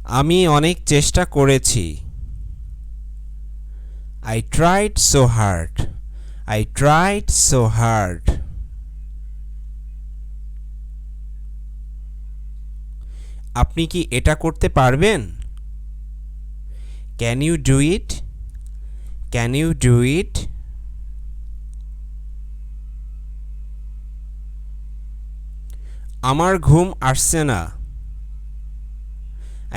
আমি অনেক চেষ্টা করেছি। I tried so hard. I tried so hard. আপনি কি এটা করতে পারবেন? Can you do it? Can you do it? আমার ঘুম আসছে না।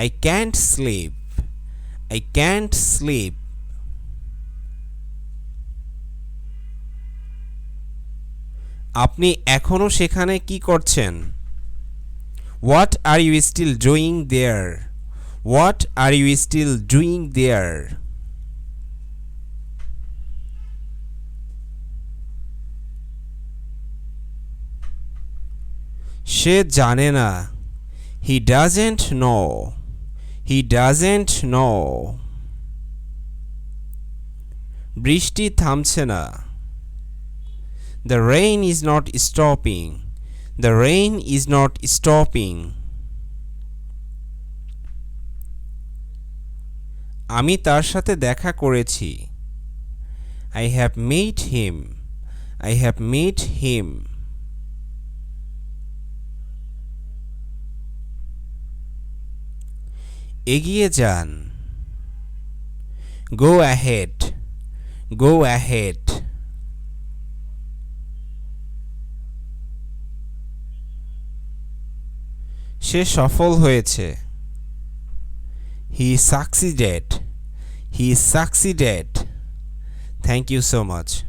I can't sleep. I can't sleep. আপনি এখনো সেখানে কি করছেন? What are you still doing there? What are you still doing there? সে জানে না। He doesn't know. He doesn't know. বৃষ্টি থামছে না। The rain is not stopping. The rain is not stopping. আমি তার সাথে দেখা করেছি। I have met him. I have met him. এগিয়ে যান। Go ahead. Go ahead. সে সফল হয়েছে। He succeeded. He succeeded. Thank you so much.